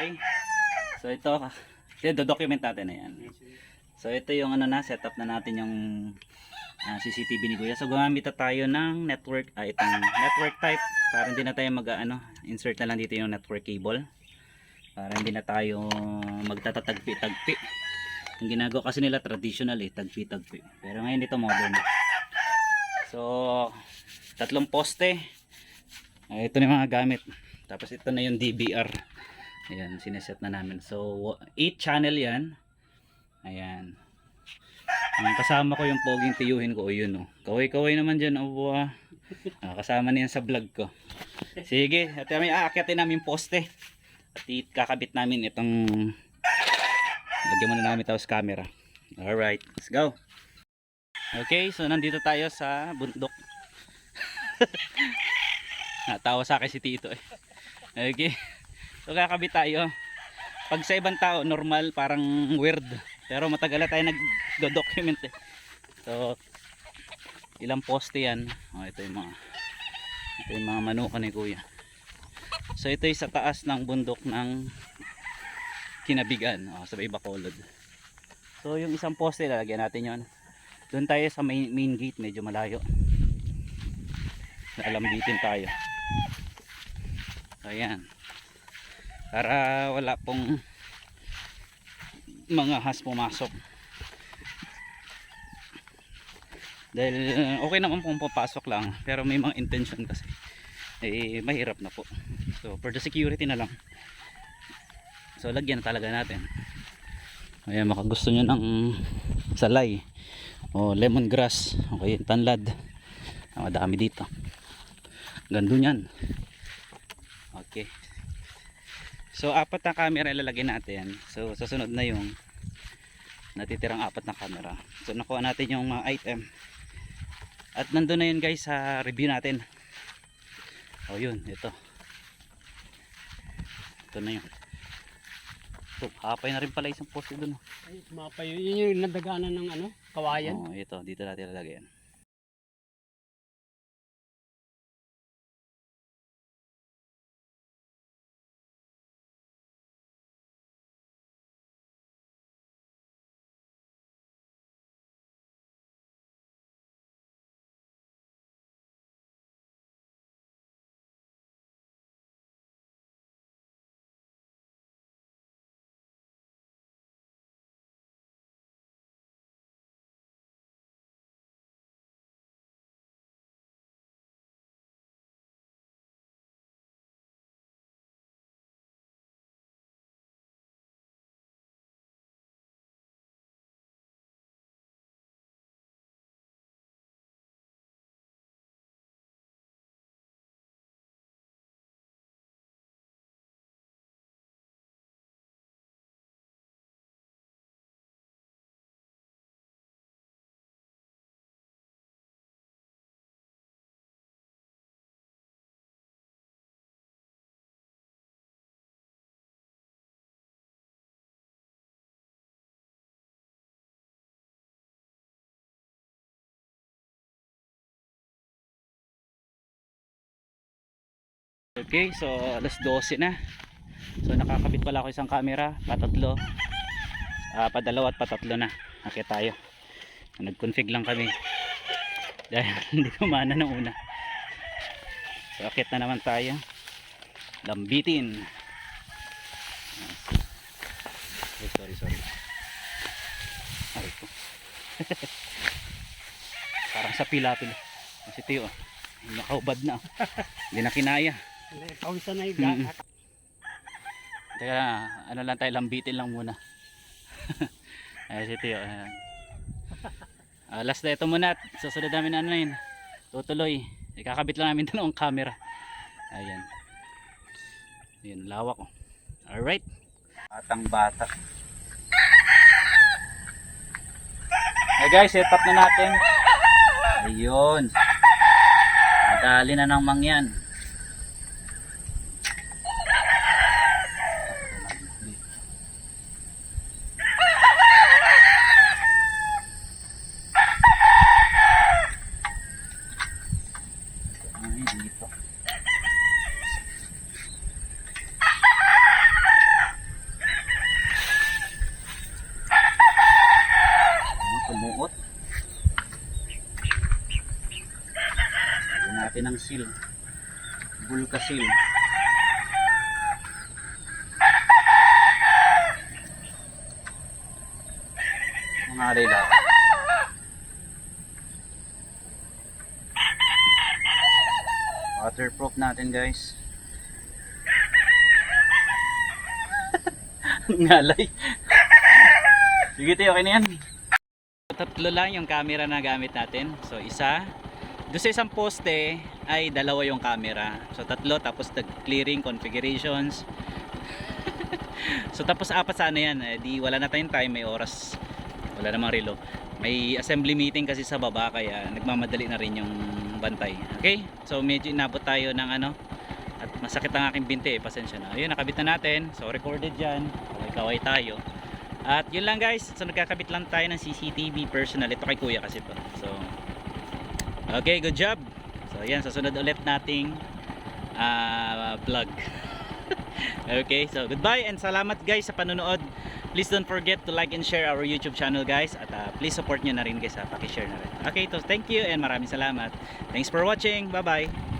Okay. So ito, do-document natin na yan. So ito yung ano na, setup na natin yung CCTV ni Kuya. So gumamit na tayo ng network, itong network type para hindi na tayo insert na lang dito yung network cable. Para hindi na tayo magtatatagpi-tagpi. Yung ginagawa kasi nila traditional tagpi-tagpi. Pero ngayon dito modern. So tatlong poste. Ito na yung mga gamit. Tapos ito na yung DVR. Ayan, sineset na namin. So 8 channel yan. Ayan. Kasama ko yung poging tiyuhin ko. O yun o. Kaway-kaway naman dyan. O, kasama niyan sa vlog ko. Sige. At may aakyatin namin poste. At kakabit namin itong lagyan muna namin tapos camera. Alright. Let's go. Okay. So nandito tayo sa bundok. Natawa sa akin si Tito Okay. So kakabit tayo. Pag sa ibang tao normal, parang weird. Pero matagal na tayo nagdo-document So ilang poste yan. Ito yung mga manukan ni Kuya. So ito yung sa taas ng bundok ng Kinabigan. Sa Bacolod. So yung isang poste lalagyan natin yon. Doon tayo sa main gate, medyo malayo. Alambitin tayo. Ayan. Para wala pong mga has pumasok. Dahil okay naman kung papasok lang, pero may mga intention kasi mahirap na po. So for the security na lang. So lagyan na talaga natin. Ayan, makagusto nyo ng salay o lemongrass, okay, tanlad. Madami dito. Ganda yan. Okay. So 4 na camera ilalagay natin. So susunod na yung natitirang 4 na camera. So nakuha natin yung mga item. At nandun na yun guys sa review natin. Yun, ito. Ito na yun. So, hapay na rin pala isang poste dun. Ay, mapay yun. Yun yung nadagaanan ng kawayan. Ito, dito natin ilalagay yan. Okay, so alas 12 na. So nakakabit pala ako isang camera, patatlo. Padalawa at patatlo na. Okay tayo. Nag-config lang kami. Dahil hindi kumana ng una. So akit na naman tayo. Lambitin. Sorry. Ay ko. Parang sa pila-pila. Kasi tiyo, nakaubad na. Hindi na kinaya. Pawisan na yung Teka, ano lang tayo, lambitin lang muna. Ayan si Tio. Last na ito muna. Susunod namin ano yun. Tutuloy. Ikakabit lang namin doon ang camera. Ayan. Ayan, lawak oh. Alright. Batang bata. Hey guys, set up na natin. Ayun. Madali na ng mangyan. Bulkasil. Bulkasil. Mga alila. Waterproof natin guys. Ngalay. Sige tayo, okay na yan. Tatlo lang yung camera na gamit natin. So isa. Doon sa isang poste ay dalawa yung camera. So tatlo, tapos clearing configurations. So tapos apat sana yan. Di wala na tayong time, may oras. Wala namang relo. May assembly meeting kasi sa baba kaya nagmamadali na rin yung bantay. Okay? So medyo inabot tayo ng ano. At masakit ang aking binti, pasensya na. Ayun, nakabit na natin. So recorded dyan. Kaway tayo. At yun lang guys. So nagkakabit lang tayo ng CCTV personal. Ito kay kuya kasi to. So okay, good job. So yan, susunod ulit nating vlog. Okay, so goodbye and salamat guys sa panonood. Please don't forget to like and share our YouTube channel guys. At please support nyo na rin guys, pakishare na rin. Okay, so thank you and maraming salamat. Thanks for watching. Bye bye.